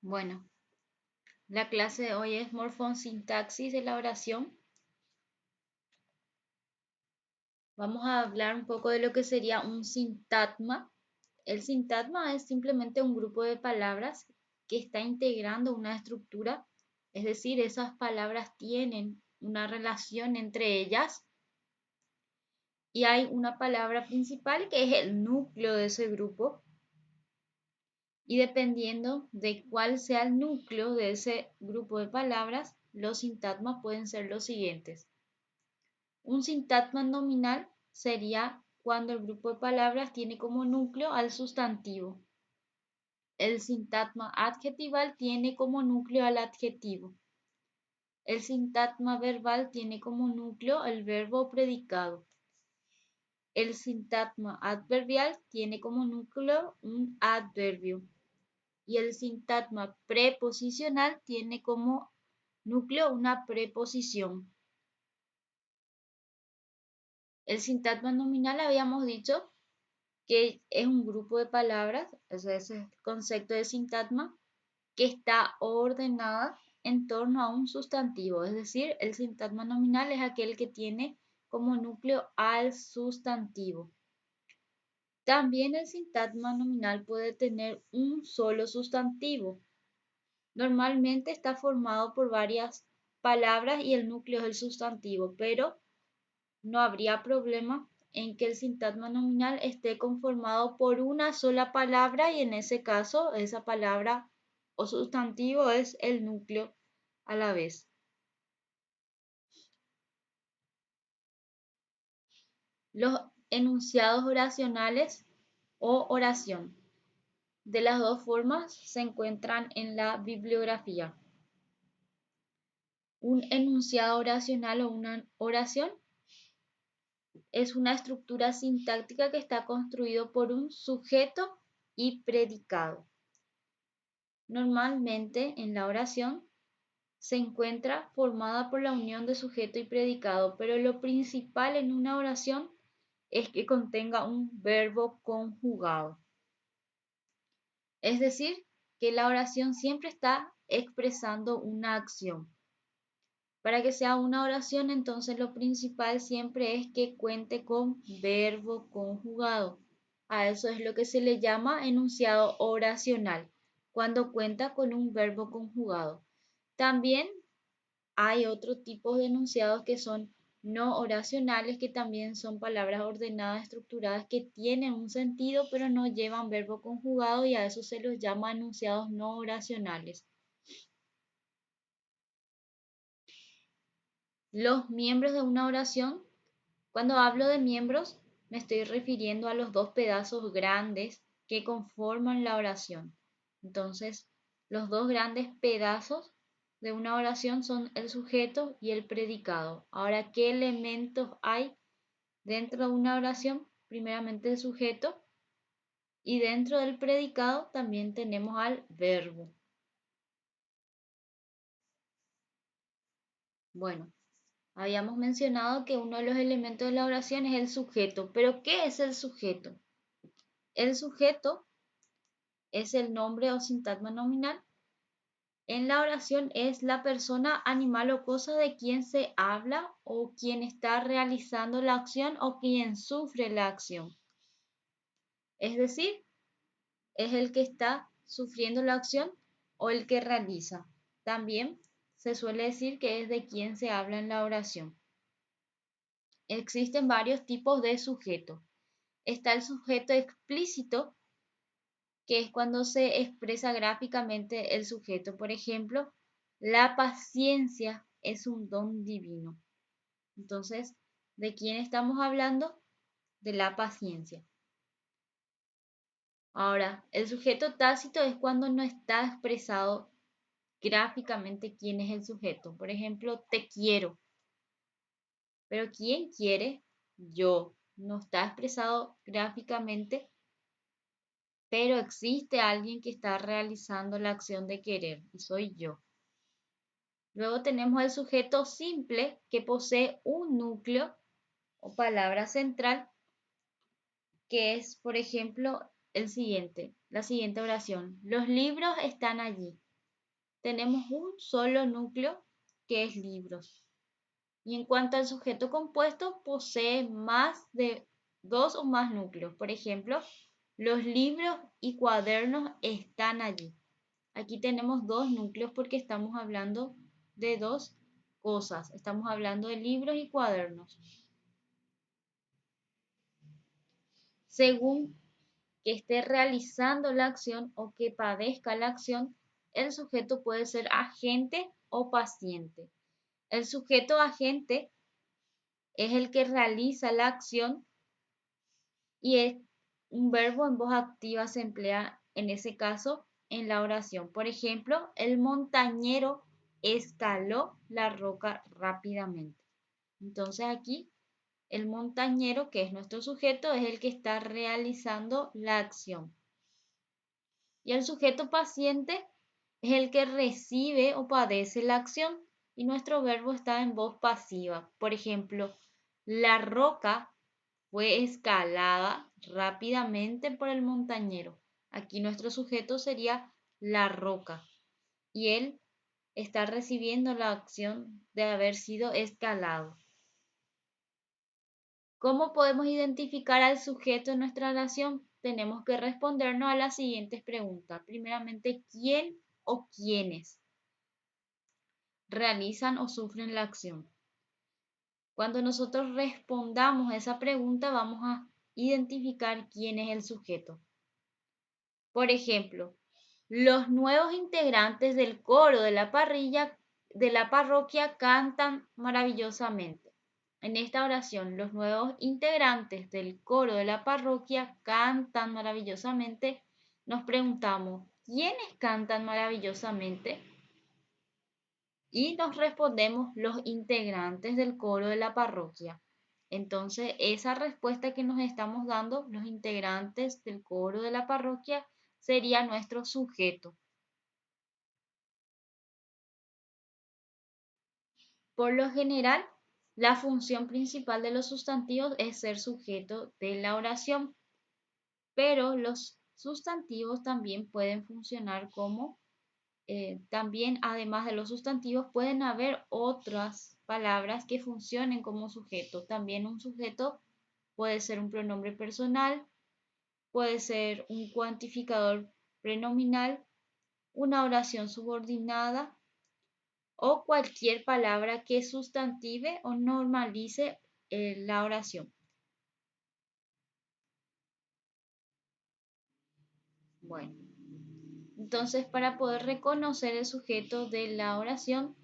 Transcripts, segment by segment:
Bueno, la clase de hoy es morfosintaxis de la oración. Vamos a hablar un poco de lo que sería un sintagma. El sintagma es simplemente un grupo de palabras que está integrando una estructura, es decir, esas palabras tienen una relación entre ellas y hay una palabra principal que es el núcleo de ese grupo. Y dependiendo de cuál sea el núcleo de ese grupo de palabras, los sintagmas pueden ser los siguientes. Un sintagma nominal sería cuando el grupo de palabras tiene como núcleo al sustantivo. El sintagma adjetival tiene como núcleo al adjetivo. El sintagma verbal tiene como núcleo el verbo o predicado. El sintagma adverbial tiene como núcleo un adverbio. Y el sintagma preposicional tiene como núcleo una preposición. El sintagma nominal habíamos dicho que es un grupo de palabras, ese es el concepto de sintagma, que está ordenada en torno a un sustantivo, es decir, el sintagma nominal es aquel que tiene como núcleo al sustantivo. También el sintagma nominal puede tener un solo sustantivo. Normalmente está formado por varias palabras y el núcleo es el sustantivo, pero no habría problema en que el sintagma nominal esté conformado por una sola palabra y en ese caso esa palabra o sustantivo es el núcleo a la vez. Los enunciados oracionales o oración. De las dos formas se encuentran en la bibliografía. Un enunciado oracional o una oración es una estructura sintáctica que está construido por un sujeto y predicado. Normalmente en la oración se encuentra formada por la unión de sujeto y predicado, pero lo principal en una oración es que contenga un verbo conjugado. Es decir, que la oración siempre está expresando una acción. Para que sea una oración, entonces lo principal siempre es que cuente con verbo conjugado. A eso es lo que se le llama enunciado oracional, cuando cuenta con un verbo conjugado. También hay otro tipo de enunciados que son no oracionales, que también son palabras ordenadas, estructuradas, que tienen un sentido, pero no llevan verbo conjugado y a eso se los llama enunciados no oracionales. Los miembros de una oración. Cuando hablo de miembros, me estoy refiriendo a los dos pedazos grandes que conforman la oración. Entonces, los dos grandes pedazos de una oración son el sujeto y el predicado. Ahora, ¿qué elementos hay dentro de una oración? Primeramente el sujeto y dentro del predicado también tenemos al verbo. Bueno, habíamos mencionado que uno de los elementos de la oración es el sujeto, pero ¿qué es el sujeto? El sujeto es el nombre o sintagma nominal. En la oración es la persona, animal o cosa de quien se habla o quien está realizando la acción o quien sufre la acción. Es decir, es el que está sufriendo la acción o el que realiza. También se suele decir que es de quien se habla en la oración. Existen varios tipos de sujeto. Está el sujeto explícito, que es cuando se expresa gráficamente el sujeto. Por ejemplo, la paciencia es un don divino. Entonces, ¿de quién estamos hablando? De la paciencia. Ahora, el sujeto tácito es cuando no está expresado gráficamente quién es el sujeto. Por ejemplo, te quiero. Pero ¿quién quiere? Yo. No está expresado gráficamente, pero existe alguien que está realizando la acción de querer y soy yo. Luego tenemos el sujeto simple que posee un núcleo o palabra central que es, por ejemplo, la siguiente oración. Los libros están allí. tenemos un solo núcleo que es libros. Y en cuanto al sujeto compuesto, posee más de 2 o más núcleos. Por ejemplo, los libros y cuadernos están allí. Aquí tenemos 2 núcleos porque estamos hablando de 2 cosas. Estamos hablando de libros y cuadernos. Según que esté realizando la acción o que padezca la acción, el sujeto puede ser agente o paciente. El sujeto agente es el que realiza la acción y es un verbo en voz activa se emplea en ese caso en la oración. Por ejemplo, el montañero escaló la roca rápidamente. Entonces aquí el montañero, que es nuestro sujeto, es el que está realizando la acción. Y el sujeto paciente es el que recibe o padece la acción y nuestro verbo está en voz pasiva. Por ejemplo, la roca fue escalada rápidamente por el montañero. Aquí nuestro sujeto sería la roca y él está recibiendo la acción de haber sido escalado. ¿Cómo podemos identificar al sujeto en nuestra oración? Tenemos que respondernos a las siguientes preguntas. Primeramente, ¿quién o quiénes realizan o sufren la acción? Cuando nosotros respondamos a esa pregunta, vamos a identificar quién es el sujeto. Por ejemplo, los nuevos integrantes del coro de la parroquia cantan maravillosamente. En esta oración, los nuevos integrantes del coro de la parroquia cantan maravillosamente. Nos preguntamos, ¿quiénes cantan maravillosamente? Y nos respondemos los integrantes del coro de la parroquia. Entonces, esa respuesta que nos estamos dando, los integrantes del coro de la parroquia, sería nuestro sujeto. Por lo general, la función principal de los sustantivos es ser sujeto de la oración, pero los sustantivos también pueden funcionar como también, además de los sustantivos, pueden haber otras palabras que funcionen como sujeto. También un sujeto puede ser un pronombre personal, puede ser un cuantificador prenominal, una oración subordinada o cualquier palabra que sustantive o normalice la oración. Bueno, entonces para poder reconocer el sujeto de la oración,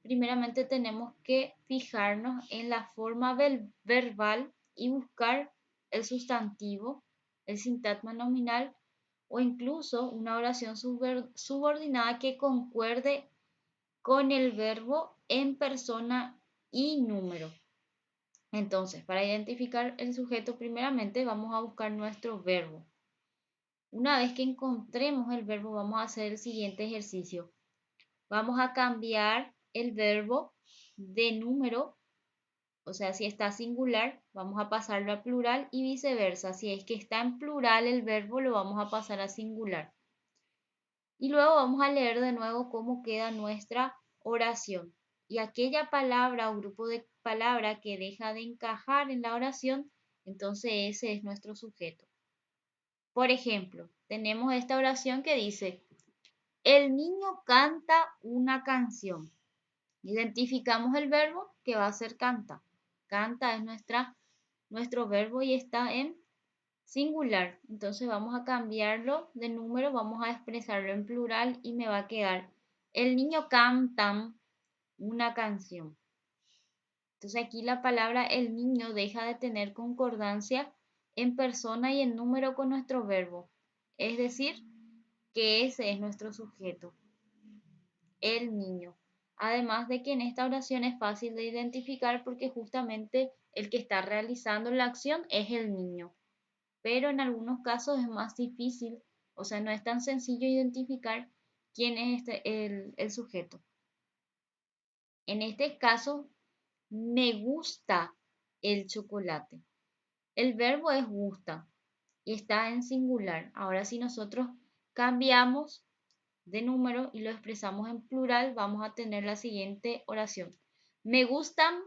primeramente tenemos que fijarnos en la forma verbal y buscar el sustantivo, el sintagma nominal o incluso una oración subordinada que concuerde con el verbo en persona y número. Entonces, para identificar el sujeto, primeramente vamos a buscar nuestro verbo. Una vez que encontremos el verbo, vamos a hacer el siguiente ejercicio. Vamos a cambiar el verbo de número, o sea, si está singular, vamos a pasarlo a plural y viceversa. Si es que está en plural el verbo, lo vamos a pasar a singular. Y luego vamos a leer de nuevo cómo queda nuestra oración. Y aquella palabra o grupo de palabras que deja de encajar en la oración, entonces ese es nuestro sujeto. Por ejemplo, tenemos esta oración que dice, el niño canta una canción. Identificamos el verbo que va a ser canta. Canta es nuestro verbo y está en singular. Entonces vamos a cambiarlo de número, vamos a expresarlo en plural y me va a quedar el niño canta una canción. Entonces aquí la palabra el niño deja de tener concordancia en persona y en número con nuestro verbo. Es decir, que ese es nuestro sujeto, el niño. Además de que en esta oración es fácil de identificar porque justamente el que está realizando la acción es el niño. Pero en algunos casos es más difícil, o sea, no es tan sencillo identificar quién es el sujeto. En este caso, me gusta el chocolate. El verbo es gusta y está en singular. Ahora si nosotros cambiamos de número y lo expresamos en plural, vamos a tener la siguiente oración. Me gustan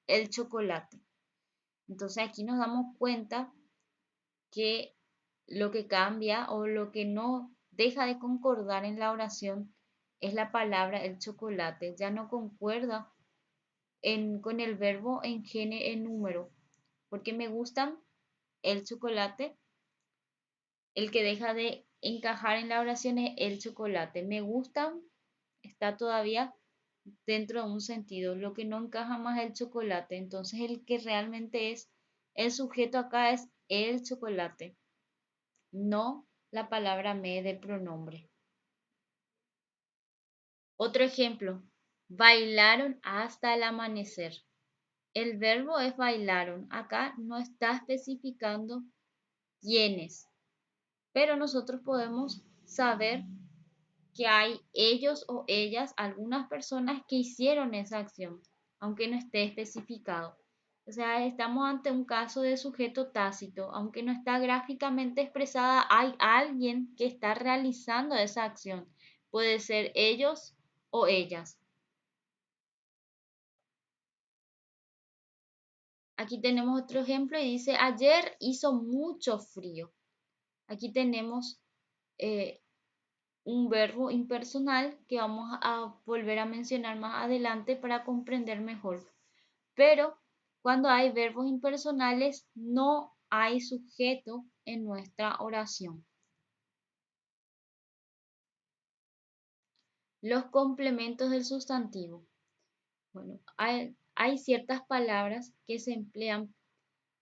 el chocolate. Entonces aquí nos damos cuenta que lo que cambia o lo que no deja de concordar en la oración es la palabra el chocolate. Ya no concuerda con el verbo en número, porque me gustan el chocolate. El que deja de encajar en la oración es el chocolate. Me gustan está todavía dentro de un sentido. Lo que no encaja más es el chocolate. Entonces el que realmente es el sujeto acá es el chocolate, no la palabra me de pronombre. Otro ejemplo, bailaron hasta el amanecer. El verbo es bailaron. Acá no está especificando quiénes, pero nosotros podemos saber que hay ellos o ellas, algunas personas que hicieron esa acción, aunque no esté especificado. O sea, estamos ante un caso de sujeto tácito, aunque no está gráficamente expresada, hay alguien que está realizando esa acción. Puede ser ellos o ellas. Aquí tenemos otro ejemplo y dice, ayer hizo mucho frío. Aquí tenemos un verbo impersonal que vamos a volver a mencionar más adelante para comprender mejor. Pero cuando hay verbos impersonales no hay sujeto en nuestra oración. Los complementos del sustantivo. Bueno, hay ciertas palabras que se emplean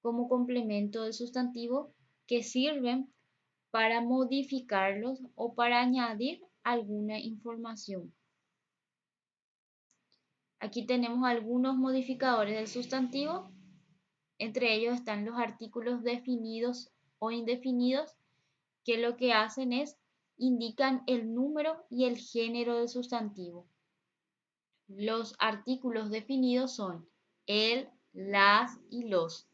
como complemento del sustantivo que sirven para modificarlos o para añadir alguna información. Aquí tenemos algunos modificadores del sustantivo. Entre ellos están los artículos definidos o indefinidos, que lo que hacen es indican el número y el género del sustantivo. Los artículos definidos son el, las y los.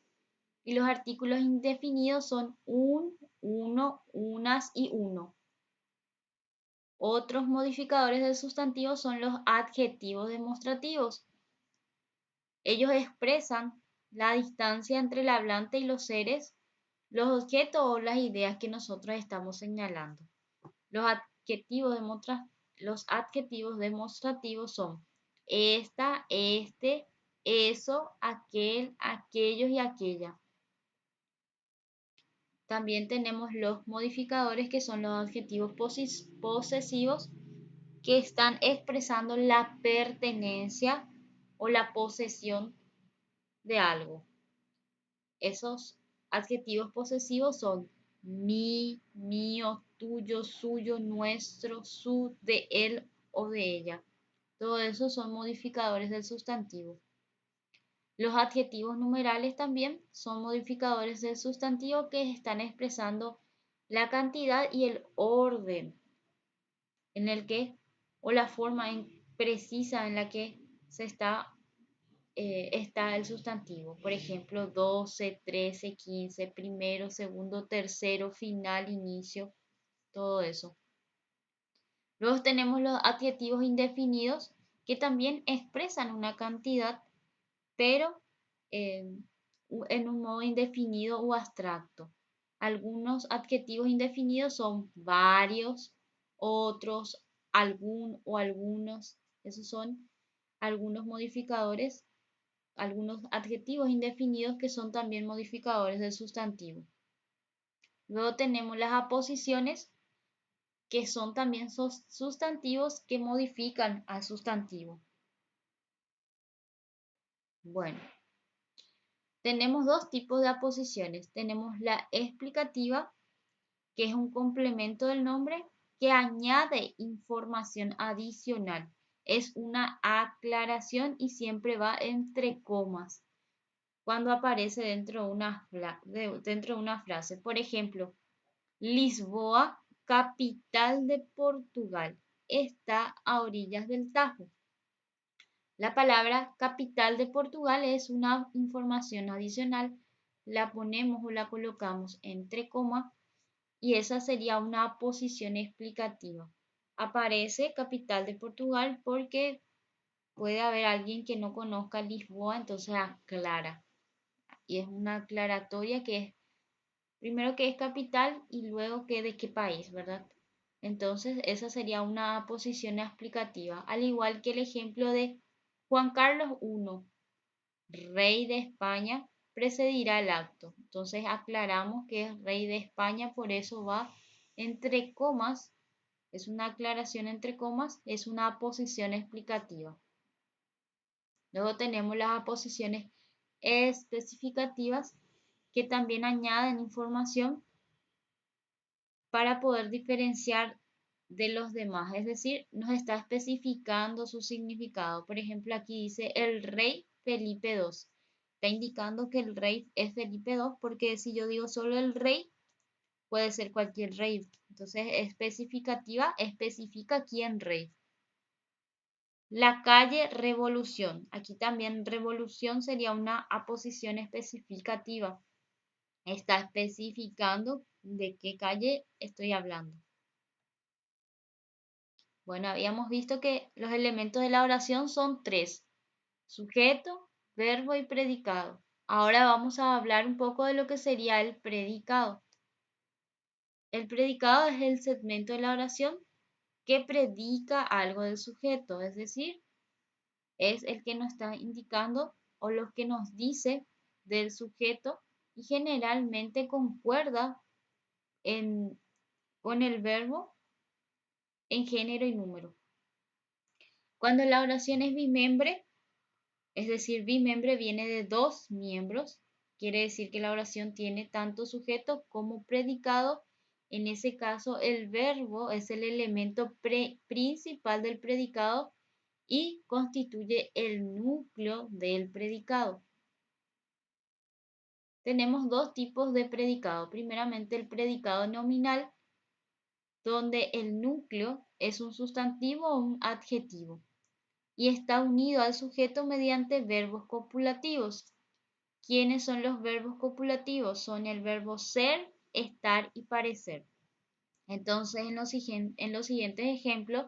Y los artículos indefinidos son un, uno, unas y uno. Otros modificadores del sustantivo son los adjetivos demostrativos. Ellos expresan la distancia entre el hablante y los seres, los objetos o las ideas que nosotros estamos señalando. Los adjetivos demostrativos son esta, este, eso, aquel, aquellos y aquella. También tenemos los modificadores que son los adjetivos posesivos que están expresando la pertenencia o la posesión de algo. Esos adjetivos posesivos son mi, mío, tuyo, suyo, nuestro, su, de él o de ella. Todo eso son modificadores del sustantivo. Los adjetivos numerales también son modificadores del sustantivo que están expresando la cantidad y el orden en el que o la forma precisa en la que se está el sustantivo. Por ejemplo, 12, 13, 15, primero, segundo, tercero, final, inicio, todo eso. Luego tenemos los adjetivos indefinidos que también expresan una cantidad, pero en un modo indefinido o abstracto. Algunos adjetivos indefinidos son varios, otros algún o algunos. Esos son algunos modificadores, algunos adjetivos indefinidos que son también modificadores del sustantivo. Luego tenemos las aposiciones, que son también sustantivos que modifican al sustantivo. Bueno, tenemos dos tipos de aposiciones. Tenemos la explicativa, que es un complemento del nombre que añade información adicional. Es una aclaración y siempre va entre comas cuando aparece dentro de una frase. Por ejemplo, Lisboa, capital de Portugal, está a orillas del Tajo. La palabra capital de Portugal es una información adicional. La ponemos o la colocamos entre comas y esa sería una posición explicativa. aparece capital de Portugal porque puede haber alguien que no conozca Lisboa, entonces aclara. Y es una aclaratoria que es primero que es capital y luego que de qué país, ¿verdad? Entonces esa sería una posición explicativa, al igual que el ejemplo de Juan Carlos I, rey de España, precedirá el acto. Entonces aclaramos que es rey de España, por eso va entre comas, es una aclaración entre comas, es una aposición explicativa. Luego tenemos las aposiciones especificativas que también añaden información para poder diferenciar de los demás, es decir, nos está especificando su significado. Por ejemplo, aquí dice el rey Felipe II. Está indicando que el rey es Felipe II porque si yo digo solo el rey, puede ser cualquier rey. Entonces, especificativa especifica quién rey. La calle Revolución. Aquí también Revolución sería una aposición especificativa. Está especificando de qué calle estoy hablando. Bueno, habíamos visto que los elementos de la oración son tres: sujeto, verbo y predicado. Ahora vamos a hablar un poco de lo que sería el predicado. El predicado es el segmento de la oración que predica algo del sujeto, es decir, es el que nos está indicando o lo que nos dice del sujeto y generalmente concuerda con el verbo en género y número. Cuando la oración es bimembre, es decir, bimembre viene de dos miembros, quiere decir que la oración tiene tanto sujeto como predicado. En ese caso, el verbo es el elemento principal del predicado y constituye el núcleo del predicado. Tenemos dos tipos de predicado. Primeramente, el predicado nominal, donde el núcleo es un sustantivo o un adjetivo y está unido al sujeto mediante verbos copulativos. ¿Quiénes son los verbos copulativos? Son el verbo ser, estar y parecer. Entonces, en los siguientes ejemplos,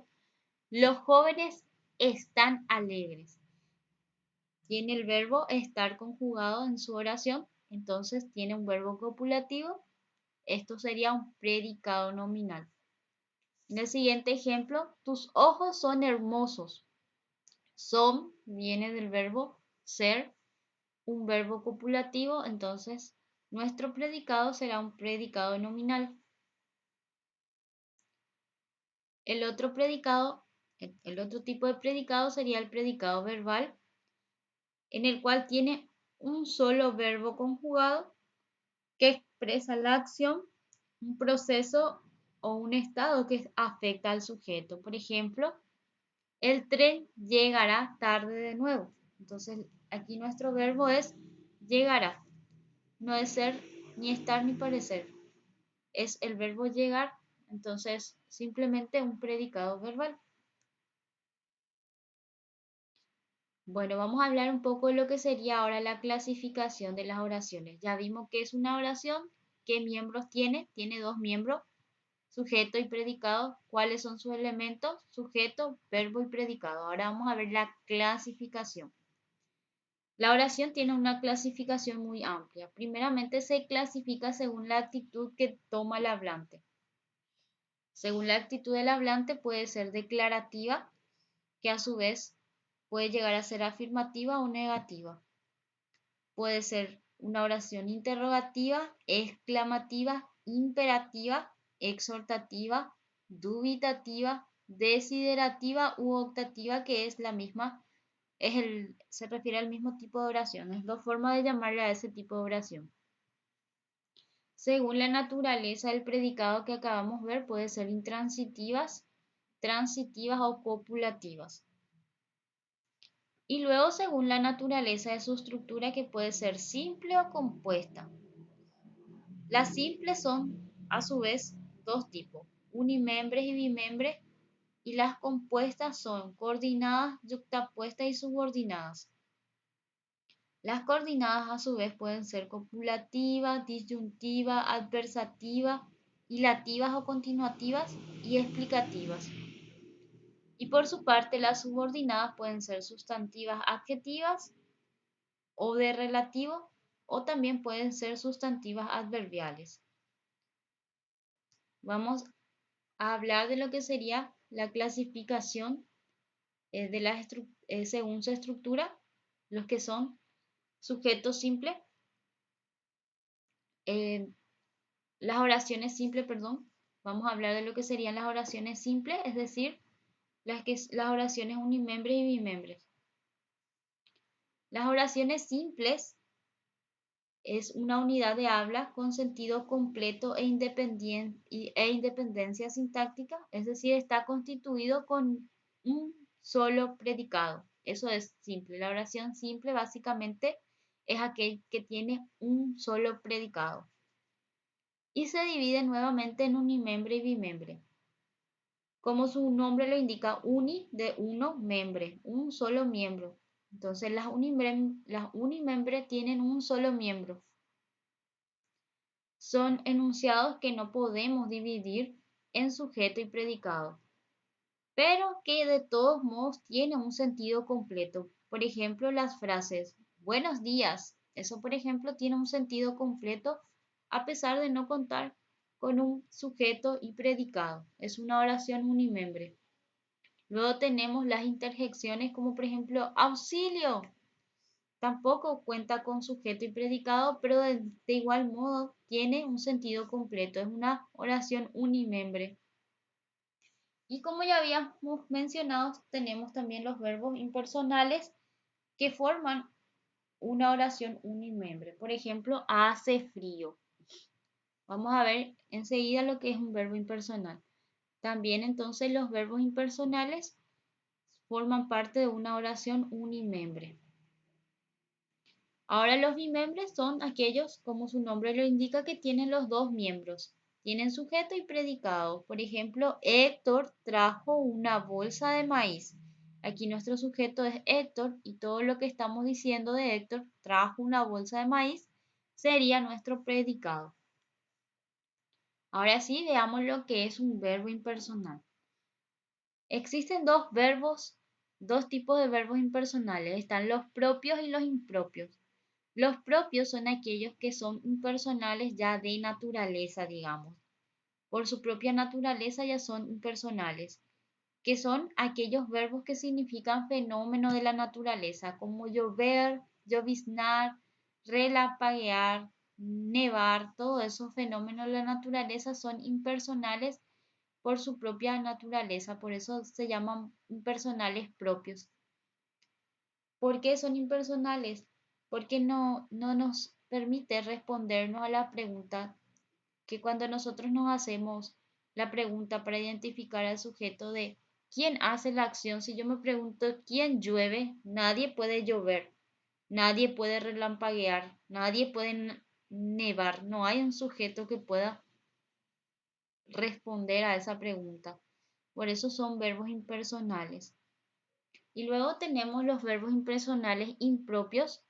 los jóvenes están alegres. Tiene el verbo estar conjugado en su oración, entonces tiene un verbo copulativo. Esto sería un predicado nominal. En el siguiente ejemplo, tus ojos son hermosos. Son viene del verbo ser, un verbo copulativo, entonces nuestro predicado será un predicado nominal. El otro predicado, el otro tipo de predicado sería el predicado verbal, en el cual tiene un solo verbo conjugado que expresa la acción, un proceso o un estado que afecta al sujeto. Por ejemplo, el tren llegará tarde de nuevo. Entonces, aquí nuestro verbo es llegará. No es ser, ni estar, ni parecer. Es el verbo llegar, entonces simplemente un predicado verbal. Bueno, vamos a hablar un poco de lo que sería ahora la clasificación de las oraciones. Ya vimos que es una oración, qué miembros tiene, tiene dos miembros, sujeto y predicado. ¿Cuáles son sus elementos? Sujeto, verbo y predicado. Ahora vamos a ver la clasificación. La oración tiene una clasificación muy amplia. Primeramente se clasifica según la actitud que toma el hablante. Según la actitud del hablante puede ser declarativa, que a su vez puede llegar a ser afirmativa o negativa. Puede ser una oración interrogativa, exclamativa, imperativa, exhortativa, dubitativa, desiderativa u optativa, que es la misma, se refiere al mismo tipo de oración. Es la forma de llamarle a ese tipo de oración. Según la naturaleza del predicado que acabamos de ver, puede ser intransitivas, transitivas o copulativas. Y luego según la naturaleza de su estructura, que puede ser simple o compuesta. Las simples son a su vez dos tipos, unimembres y bimembres, y las compuestas son coordinadas, yuxtapuestas y subordinadas. Las coordinadas a su vez pueden ser copulativas, disyuntivas, adversativas, hilativas o continuativas y explicativas. Y por su parte, las subordinadas pueden ser sustantivas adjetivas o de relativo, o también pueden ser sustantivas adverbiales. Vamos a hablar de lo que sería la clasificación según su estructura, los que son sujetos simples, eh, las oraciones simples, perdón. Vamos a hablar de lo que serían las oraciones simples, es decir, las oraciones unimembres y bimembres. Las oraciones simples es una unidad de habla con sentido completo e independencia sintáctica, es decir, está constituido con un solo predicado. Eso es simple. La oración simple básicamente es aquel que tiene un solo predicado. Y se divide nuevamente en unimembre y bimembre. Como su nombre lo indica, uni de uno, membre, un solo miembro. Entonces las unimembre tienen un solo miembro. Son enunciados que no podemos dividir en sujeto y predicado, pero que de todos modos tienen un sentido completo. Por ejemplo, las frases buenos días. Eso, por ejemplo, tiene un sentido completo a pesar de no contar con un sujeto y predicado. Es una oración unimembre. Luego tenemos las interjecciones como por ejemplo auxilio. Tampoco cuenta con sujeto y predicado, pero de igual modo tiene un sentido completo. Es una oración unimembre. Y como ya habíamos mencionado, tenemos también los verbos impersonales que forman una oración unimembre. Por ejemplo, hace frío. Vamos a ver enseguida lo que es un verbo impersonal. También entonces los verbos impersonales forman parte de una oración unimembre. Ahora los bimembres son aquellos, como su nombre lo indica, que tienen los dos miembros. Tienen sujeto y predicado. Por ejemplo, Héctor trajo una bolsa de maíz. Aquí nuestro sujeto es Héctor y todo lo que estamos diciendo de Héctor trajo una bolsa de maíz sería nuestro predicado. Ahora sí, veamos lo que es un verbo impersonal. Existen dos tipos de verbos impersonales. Están los propios y los impropios. Los propios son aquellos que son impersonales ya de naturaleza, digamos. Por su propia naturaleza ya son impersonales, que son aquellos verbos que significan fenómeno de la naturaleza, como llover, lloviznar, relampaguear, nevar, todos esos fenómenos de la naturaleza son impersonales por su propia naturaleza, por eso se llaman impersonales propios. ¿Por qué son impersonales? Porque no nos permite respondernos a la pregunta que cuando nosotros nos hacemos la pregunta para identificar al sujeto de quién hace la acción, si yo me pregunto quién llueve, nadie puede llover, nadie puede relampaguear, nadie puede nevar, no hay un sujeto que pueda responder a esa pregunta. Por eso son verbos impersonales. Y luego tenemos los verbos impersonales impropios,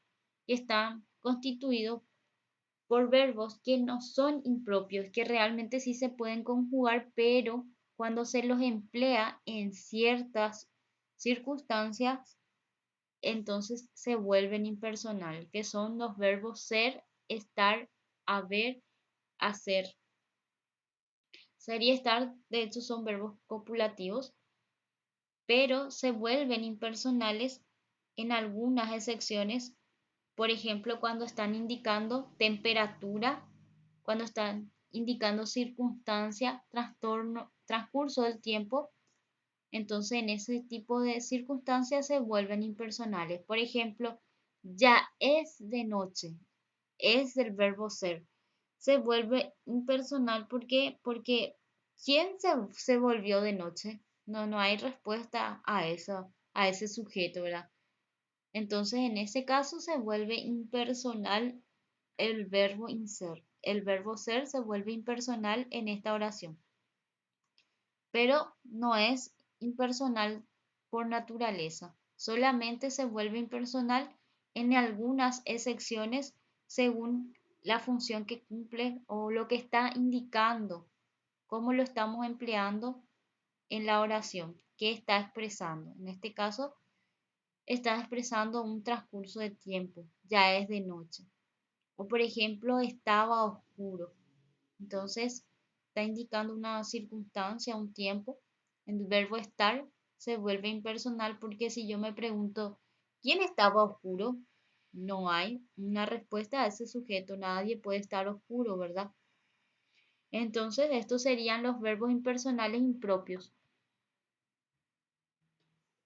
que están constituidos por verbos que no son impropios, que realmente sí se pueden conjugar, pero cuando se los emplea en ciertas circunstancias, entonces se vuelven impersonales, que son los verbos ser, estar, haber, hacer. Ser y estar, de hecho, son verbos copulativos, pero se vuelven impersonales en algunas excepciones, por ejemplo, cuando están indicando temperatura, cuando están indicando circunstancia, trastorno, transcurso del tiempo, entonces en ese tipo de circunstancias se vuelven impersonales. Por ejemplo, ya es de noche, es del verbo ser. Se vuelve impersonal porque ¿quién se volvió de noche? No hay respuesta a eso, a ese sujeto, ¿verdad? Entonces, en ese caso se vuelve impersonal el verbo ser. El verbo ser se vuelve impersonal en esta oración, pero no es impersonal por naturaleza. Solamente se vuelve impersonal en algunas excepciones según la función que cumple o lo que está indicando, cómo lo estamos empleando en la oración. qué está expresando. En este caso, está expresando un transcurso de tiempo, ya es de noche. O por ejemplo, estaba oscuro. Entonces, está indicando una circunstancia, un tiempo. El verbo estar se vuelve impersonal porque si yo me pregunto, ¿quién estaba oscuro? No hay una respuesta a ese sujeto. Nadie puede estar oscuro, ¿verdad? Entonces, estos serían los verbos impersonales impropios.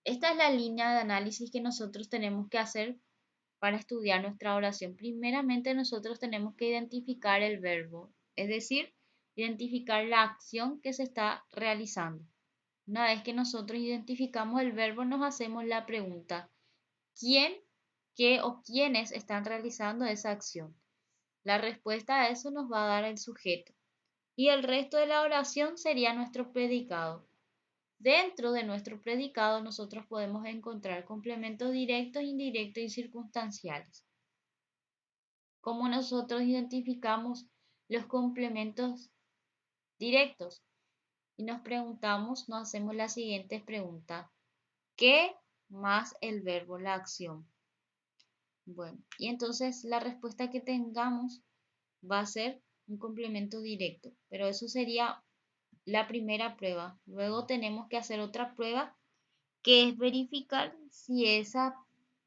Esta es la línea de análisis que nosotros tenemos que hacer para estudiar nuestra oración. Primeramente, nosotros tenemos que identificar el verbo, es decir, identificar la acción que se está realizando. Una vez que nosotros identificamos el verbo, nos hacemos la pregunta, ¿quién, qué o quiénes están realizando esa acción? La respuesta a eso nos va a dar el sujeto. Y el resto de la oración sería nuestro predicado. Dentro de nuestro predicado nosotros podemos encontrar complementos directos, indirectos y circunstanciales. ¿Cómo nosotros identificamos los complementos directos? Y nos preguntamos, nos hacemos la siguiente pregunta. ¿Qué más el verbo, la acción? Bueno, y entonces la respuesta que tengamos va a ser un complemento directo, pero eso sería la primera prueba. Luego tenemos que hacer otra prueba que es verificar si esa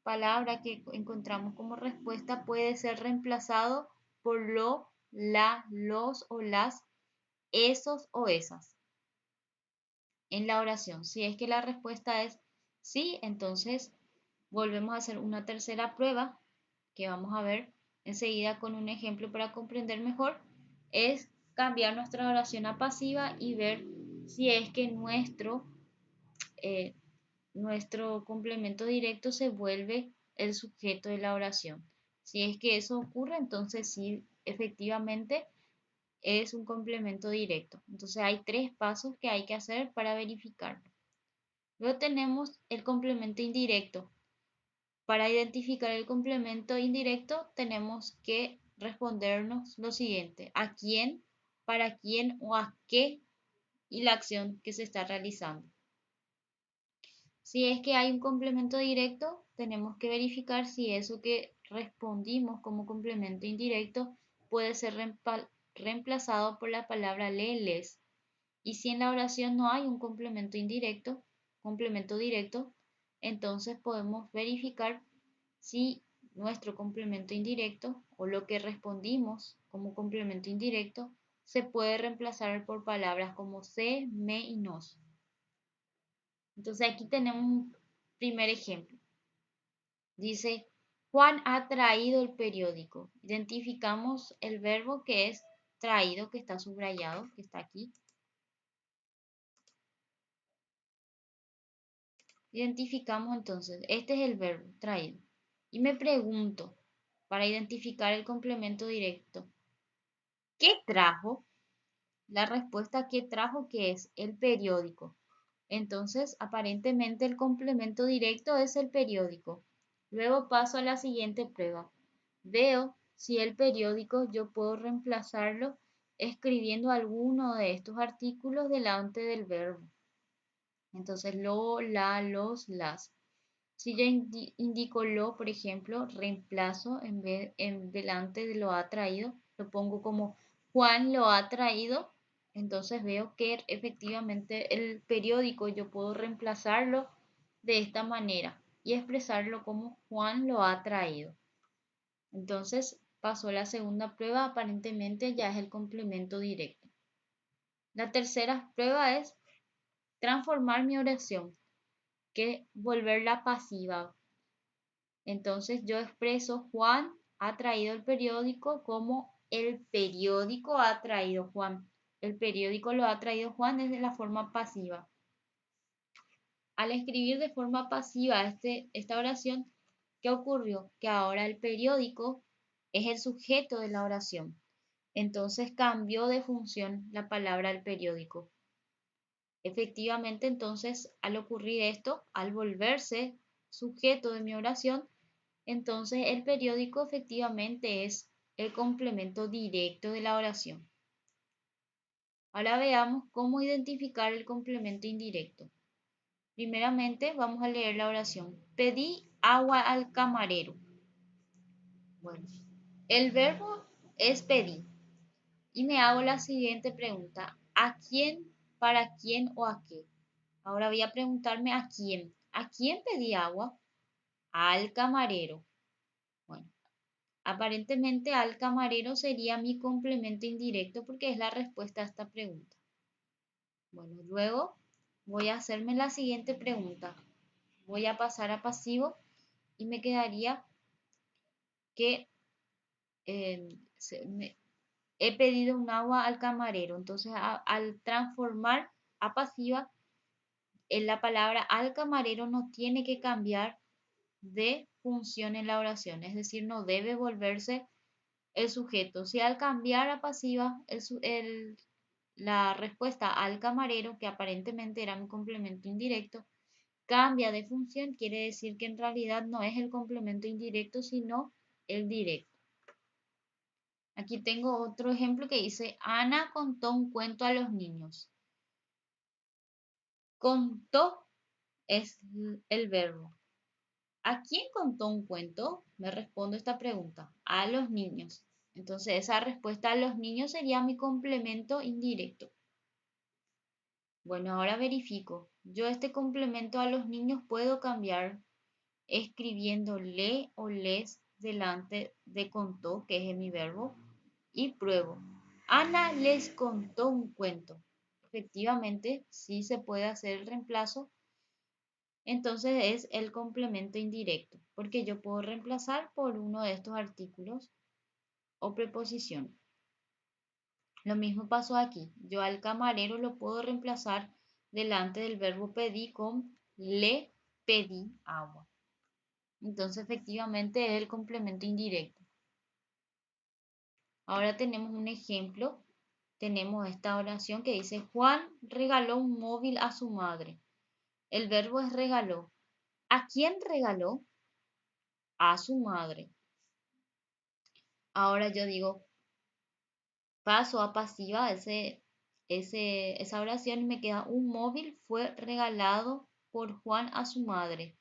palabra que encontramos como respuesta puede ser reemplazado por lo, la, los o las, esos o esas en la oración. Si es que la respuesta es sí, entonces volvemos a hacer una tercera prueba que vamos a ver enseguida con un ejemplo para comprender mejor. Es cambiar nuestra oración a pasiva y ver si es que eh, nuestro complemento directo se vuelve el sujeto de la oración. Si es que eso ocurre, entonces sí, efectivamente es un complemento directo. Entonces hay tres pasos que hay que hacer para verificarlo. Luego tenemos el complemento indirecto. Para identificar el complemento indirecto tenemos que respondernos lo siguiente: ¿a quién, para quién o a qué y la acción que se está realizando? Si es que hay un complemento directo, tenemos que verificar si eso que respondimos como complemento indirecto puede ser reemplazado por la palabra le, les. Y si en la oración no hay un complemento directo, entonces podemos verificar si nuestro complemento indirecto o lo que respondimos como complemento indirecto se puede reemplazar por palabras como se, me y nos. Entonces aquí tenemos un primer ejemplo. Dice, Juan ha traído el periódico. Identificamos el verbo que es traído, que está subrayado, que está aquí. Identificamos entonces, este es el verbo traído. Y me pregunto, para identificar el complemento directo, ¿qué trajo? La respuesta que trajo, ¿qué es? El periódico. Entonces, aparentemente el complemento directo es el periódico. Luego paso a la siguiente prueba. Veo si el periódico yo puedo reemplazarlo escribiendo alguno de estos artículos delante del verbo. Entonces, lo, la, los, las. Si yo indico lo, por ejemplo, reemplazo en delante de lo ha traído, lo pongo como Juan lo ha traído, entonces veo que efectivamente el periódico yo puedo reemplazarlo de esta manera y expresarlo como Juan lo ha traído. Entonces pasó la segunda prueba, aparentemente ya es el complemento directo. La tercera prueba es transformar mi oración, que volverla pasiva. Entonces yo expreso Juan ha traído el periódico como el periódico ha traído Juan. El periódico lo ha traído Juan desde la forma pasiva. Al escribir de forma pasiva esta oración, ¿qué ocurrió? Que ahora el periódico es el sujeto de la oración. Entonces cambió de función la palabra el periódico. Efectivamente, entonces, al ocurrir esto, al volverse sujeto de mi oración, entonces el periódico efectivamente es el complemento directo de la oración. Ahora veamos cómo identificar el complemento indirecto. Primeramente vamos a leer la oración. Pedí agua al camarero. Bueno, el verbo es pedir. Y me hago la siguiente pregunta. ¿A quién, para quién o a qué? Ahora voy a preguntarme a quién. ¿A quién pedí agua? Al camarero. Bueno, aparentemente al camarero sería mi complemento indirecto porque es la respuesta a esta pregunta. Bueno, luego voy a hacerme la siguiente pregunta. Voy a pasar a pasivo y me quedaría que he pedido un agua al camarero. Entonces, al transformar a pasiva, en la palabra al camarero no tiene que cambiar de función en la oración. Es decir, no debe volverse el sujeto. Si al cambiar a pasiva, la respuesta al camarero, que aparentemente era mi complemento indirecto, cambia de función, quiere decir que en realidad no es el complemento indirecto, sino el directo. Aquí tengo otro ejemplo que dice, Ana contó un cuento a los niños. Contó es el verbo. ¿A quién contó un cuento? Me respondo esta pregunta. A los niños. Entonces esa respuesta a los niños sería mi complemento indirecto. Bueno, ahora verifico. Yo este complemento a los niños puedo cambiar escribiendo le o les delante de contó, que es mi verbo, y pruebo. Ana les contó un cuento. Efectivamente, sí se puede hacer el reemplazo. Entonces es el complemento indirecto, porque yo puedo reemplazar por uno de estos artículos o preposición. Lo mismo pasó aquí. Yo al camarero lo puedo reemplazar delante del verbo pedí con le pedí agua. Entonces efectivamente es el complemento indirecto. Ahora tenemos un ejemplo. Tenemos esta oración que dice, Juan regaló un móvil a su madre. El verbo es regaló. ¿A quién regaló? A su madre. Ahora yo digo, paso a pasiva esa oración y me queda un móvil fue regalado por Juan a su madre.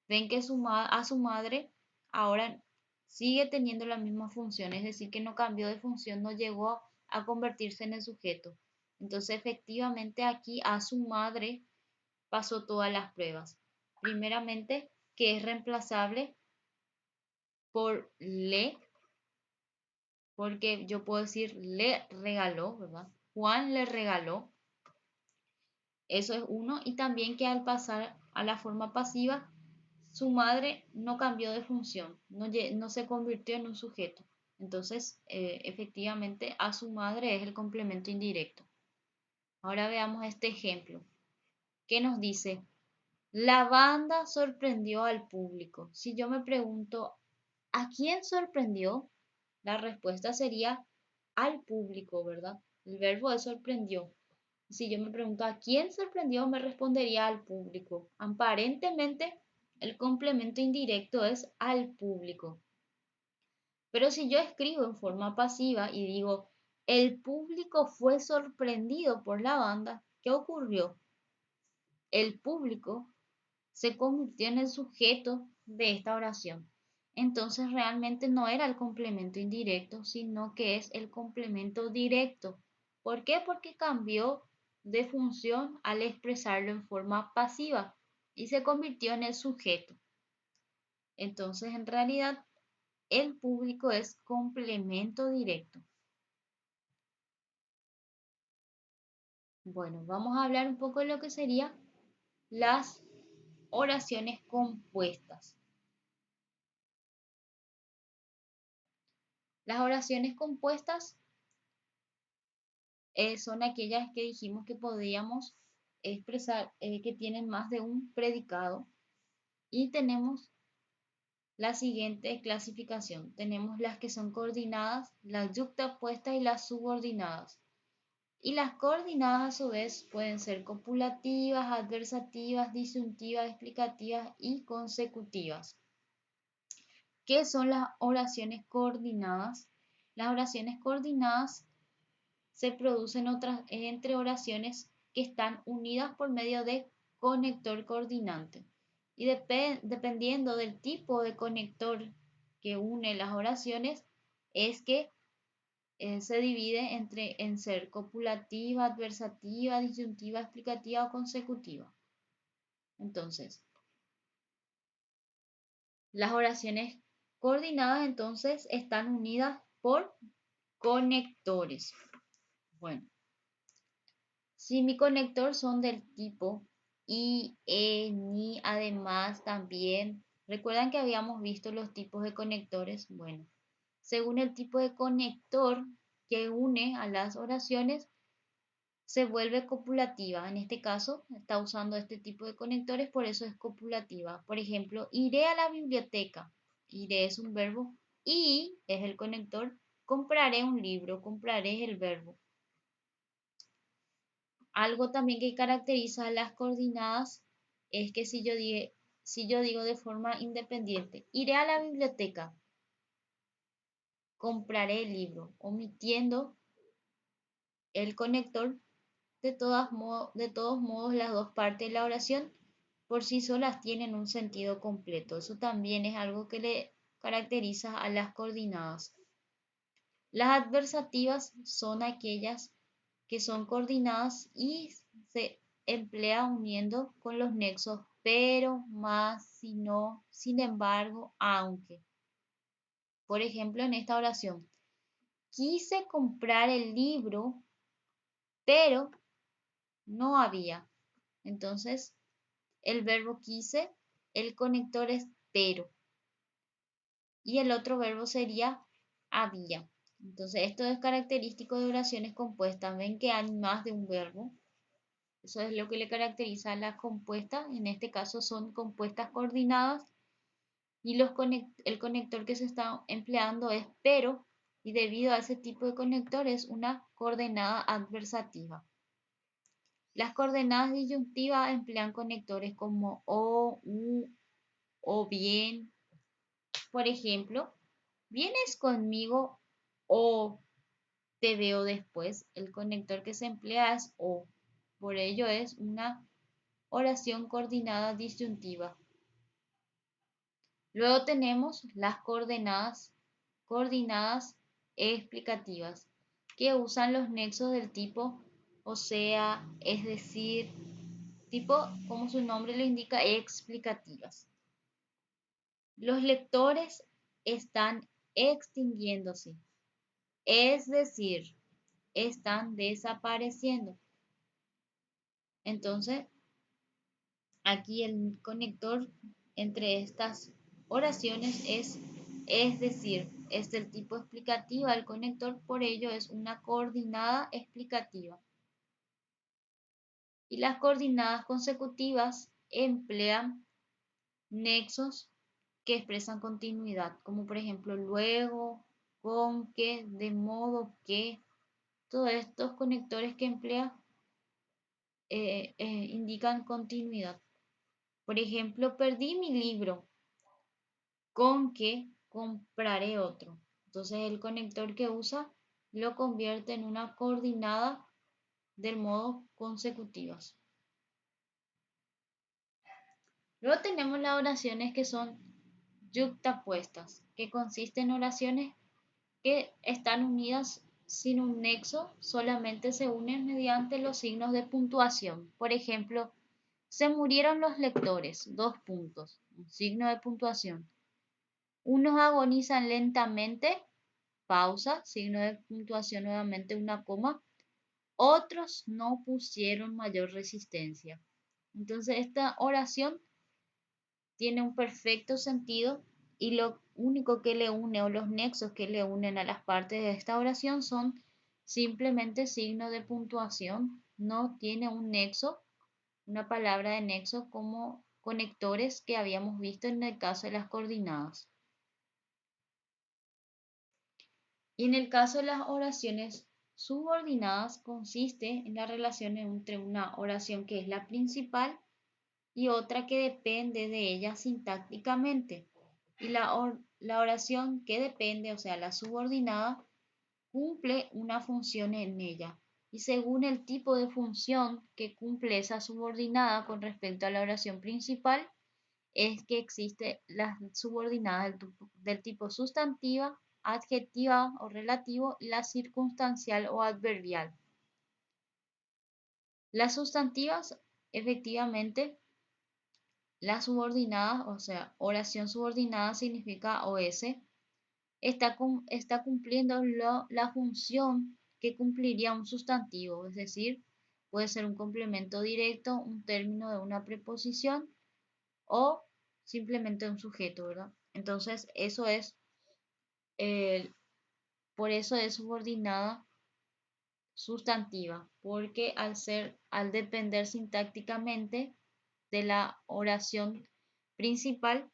Ven que a su madre ahora sigue teniendo la misma función, es decir, que no cambió de función, no llegó a convertirse en el sujeto. Entonces, efectivamente, aquí a su madre pasó todas las pruebas. Primeramente, que es reemplazable por le, porque yo puedo decir le regaló, ¿verdad? Juan le regaló. Eso es uno. Y también que al pasar a la forma pasiva, su madre no cambió de función, no se convirtió en un sujeto. Entonces, efectivamente, a su madre es el complemento indirecto. Ahora veamos este ejemplo. ¿Qué nos dice? La banda sorprendió al público. Si yo me pregunto, ¿a quién sorprendió? La respuesta sería al público, ¿verdad? El verbo es sorprendió. Si yo me pregunto a quién sorprendió, me respondería al público. Aparentemente, el complemento indirecto es al público. Pero si yo escribo en forma pasiva y digo, el público fue sorprendido por la banda, ¿qué ocurrió? El público se convirtió en el sujeto de esta oración. Entonces realmente no era el complemento indirecto, sino que es el complemento directo. ¿Por qué? Porque cambió de función al expresarlo en forma pasiva y se convirtió en el sujeto. Entonces en realidad el público es complemento directo. Bueno, vamos a hablar un poco de lo que serían las oraciones compuestas. Las oraciones compuestas son aquellas que dijimos que podíamos expresar, que tienen más de un predicado. Y tenemos la siguiente clasificación. Tenemos las que son coordinadas, las yuxtapuestas y las subordinadas. Y las coordinadas a su vez pueden ser copulativas, adversativas, disyuntivas, explicativas y consecutivas. ¿Qué son las oraciones coordinadas? Las oraciones coordinadas se producen entre oraciones que están unidas por medio de conector coordinante. Y dependiendo del tipo de conector que une las oraciones, es que se divide en ser copulativa, adversativa, disyuntiva, explicativa o consecutiva. Entonces, las oraciones coordinadas entonces están unidas por conectores. Bueno, si mi conector son del tipo y, ni, además, también. ¿Recuerdan que habíamos visto los tipos de conectores? Bueno, según el tipo de conector que une a las oraciones, se vuelve copulativa. En este caso, está usando este tipo de conectores, por eso es copulativa. Por ejemplo, iré a la biblioteca. Iré es un verbo y es el conector. Compraré un libro. Compraré es el verbo. Algo también que caracteriza a las coordinadas es que si yo digo de forma independiente, iré a la biblioteca, compraré el libro, omitiendo el conector, de todos modos las dos partes de la oración por sí solas tienen un sentido completo. Eso también es algo que le caracteriza a las coordinadas. Las adversativas son aquellas que son coordinadas y se emplea uniendo con los nexos pero, más, si no, sin embargo, aunque. Por ejemplo, en esta oración, quise comprar el libro, pero no había. Entonces, el verbo quise, el conector es pero. Y el otro verbo sería había. Entonces, esto es característico de oraciones compuestas. Ven que hay más de un verbo. Eso es lo que le caracteriza a las compuestas. En este caso son compuestas coordinadas. Y el conector que se está empleando es pero. Y debido a ese tipo de conector es una coordenada adversativa. Las coordenadas disyuntivas emplean conectores como o, u, o bien. Por ejemplo, ¿vienes conmigo o te veo después? El conector que se emplea es o. Por ello es una oración coordinada disyuntiva. Luego tenemos las coordinadas explicativas, que usan los nexos del tipo o sea, es decir, tipo, como su nombre lo indica, explicativas. Los lectores están extinguiéndose, es decir, están desapareciendo. Entonces, aquí el conector entre estas oraciones es decir, es del tipo explicativa el conector, por ello es una coordinada explicativa. Y las coordinadas consecutivas emplean nexos que expresan continuidad, como por ejemplo luego, con que, de modo que, todos estos conectores que emplea indican continuidad. Por ejemplo, perdí mi libro, con que compraré otro. Entonces el conector que usa lo convierte en una coordinada del modo consecutivas. Luego tenemos las oraciones que son yuxtapuestas, que consisten en oraciones que están unidas sin un nexo, solamente se unen mediante los signos de puntuación. Por ejemplo, se murieron los lectores, dos puntos, un signo de puntuación. Unos agonizan lentamente, pausa, signo de puntuación nuevamente una coma. Otros no pusieron mayor resistencia. Entonces esta oración tiene un perfecto sentido y lo único que le une o los nexos que le unen a las partes de esta oración son simplemente signo de puntuación. No tiene un nexo, una palabra de nexo como conectores que habíamos visto en el caso de las coordinadas. Y en el caso de las oraciones subordinadas consiste en la relación entre una oración que es la principal y otra que depende de ella sintácticamente. Y la oración que depende, o sea, la subordinada, cumple una función en ella y según el tipo de función que cumple esa subordinada con respecto a la oración principal, es que existe las subordinadas del tipo sustantiva, adjetiva o relativo y la circunstancial o adverbial. Las sustantivas, efectivamente, las subordinadas, o sea, oración subordinada significa OS, está cumpliendo la función que cumpliría un sustantivo, es decir, puede ser un complemento directo, un término de una preposición o simplemente un sujeto, ¿verdad? Entonces, eh, por eso es subordinada sustantiva, porque al depender sintácticamente de la oración principal,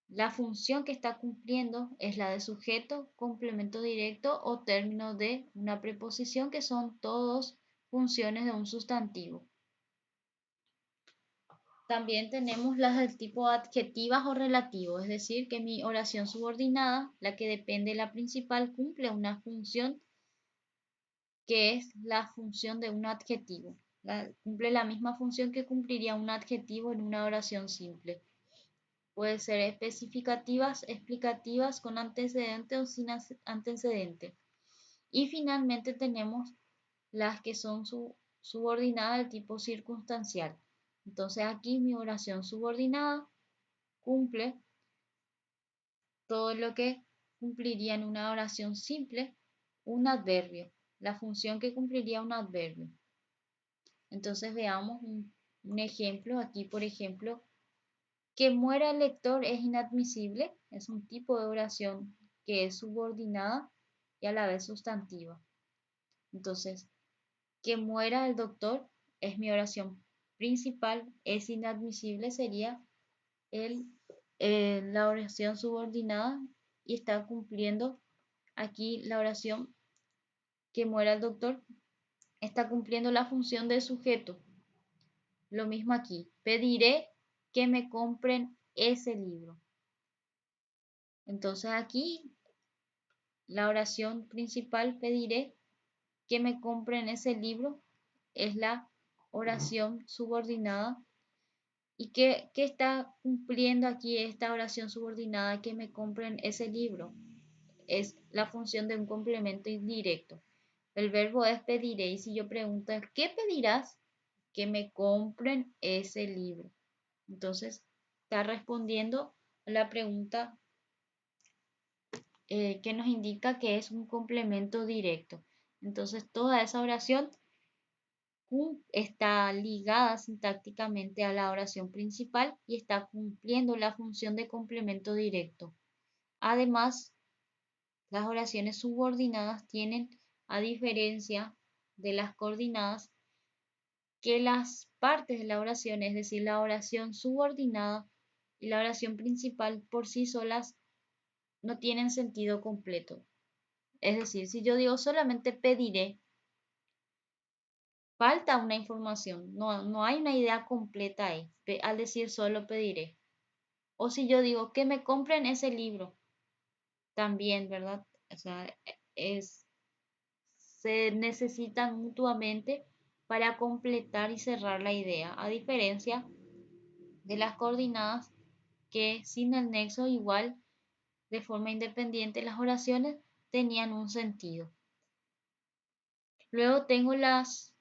la función que está cumpliendo es la de sujeto, complemento directo o término de una preposición, que son todos funciones de un sustantivo. También tenemos las del tipo adjetivas o relativo, es decir, que mi oración subordinada, la que depende de la principal, cumple una función que es la función de un adjetivo. Cumple la misma función que cumpliría un adjetivo en una oración simple. Puede ser especificativas, explicativas, con antecedente o sin antecedente. Y finalmente tenemos las que son subordinadas del tipo circunstancial. Entonces aquí mi oración subordinada cumple todo lo que cumpliría en una oración simple un adverbio, la función que cumpliría un adverbio. Entonces veamos un ejemplo. Aquí, por ejemplo, que muera el lector es inadmisible, es un tipo de oración que es subordinada y a la vez sustantiva. Entonces, que muera el doctor es mi oración principal, es inadmisible, sería el, la oración subordinada y está cumpliendo aquí la oración que muera el doctor, está cumpliendo la función de sujeto. Lo mismo aquí, pediré que me compren ese libro. Entonces aquí la oración principal, pediré que me compren ese libro, es la oración subordinada. ¿Y qué está cumpliendo aquí esta oración subordinada, que me compren ese libro? Es la función de un complemento indirecto. El verbo es pediré, y si yo pregunto, ¿qué pedirás? Que me compren ese libro. Entonces, está respondiendo a la pregunta que nos indica que es un complemento directo. Entonces, toda esa oración está ligada sintácticamente a la oración principal y está cumpliendo la función de complemento directo. Además, las oraciones subordinadas tienen, a diferencia de las coordinadas, que las partes de la oración, es decir, la oración subordinada y la oración principal por sí solas, no tienen sentido completo. Es decir, si yo digo solamente pediré, falta una información, no hay una idea completa ahí, al decir solo pediré. O si yo digo que me compren ese libro, también, ¿verdad? O sea, se necesitan mutuamente para completar y cerrar la idea, a diferencia de las coordinadas, que sin el nexo igual, de forma independiente, las oraciones tenían un sentido. Luego tengo las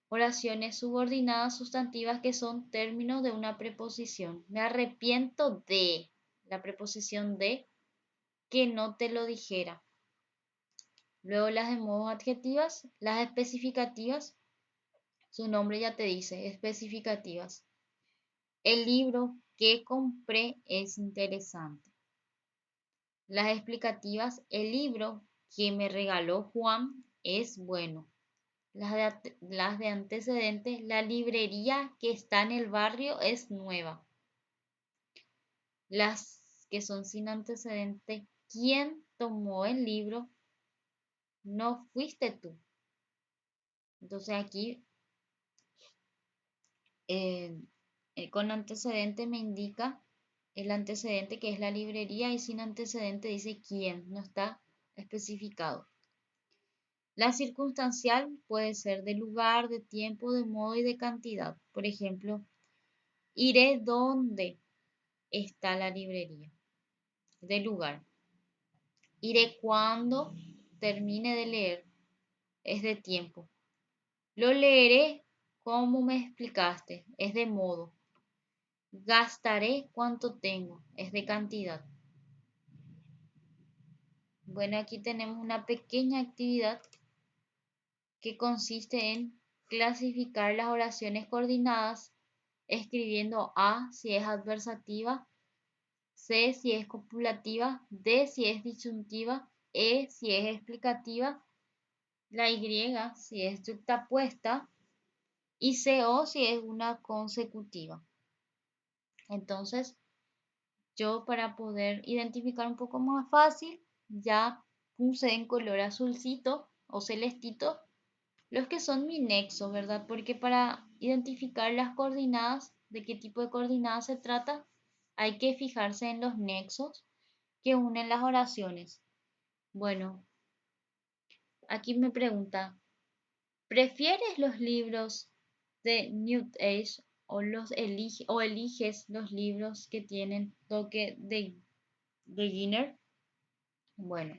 oraciones subordinadas sustantivas, que son términos de una preposición. Me arrepiento de la preposición de, que no te lo dijera. Luego las de modo adjetivas, las especificativas, su nombre ya te dice, especificativas. El libro que compré es interesante. Las explicativas, el libro que me regaló Juan es bueno. Las de antecedentes, la librería que está en el barrio es nueva. Las que son sin antecedente, ¿quién tomó el libro? No fuiste tú. Entonces aquí eh, con antecedente me indica el antecedente, que es la librería, y sin antecedente dice quién, no está especificado. La circunstancial puede ser de lugar, de tiempo, de modo y de cantidad. Por ejemplo, iré donde está la librería. De lugar. Iré cuando termine de leer. Es de tiempo. Lo leeré como me explicaste. Es de modo. Gastaré cuanto tengo. Es de cantidad. Bueno, aquí tenemos una pequeña actividad que consiste en clasificar las oraciones coordinadas escribiendo A si es adversativa, C si es copulativa, D si es disyuntiva, E si es explicativa, la Y si es yuxtapuesta y CO si es una consecutiva. Entonces, yo para poder identificar un poco más fácil, ya puse en color azulcito o celestito los que son mi nexo, ¿verdad? Porque para identificar las coordenadas, de qué tipo de coordenadas se trata, hay que fijarse en los nexos que unen las oraciones. Bueno, aquí me pregunta, ¿prefieres los libros de New Age o eliges los libros que tienen toque de beginner? Bueno,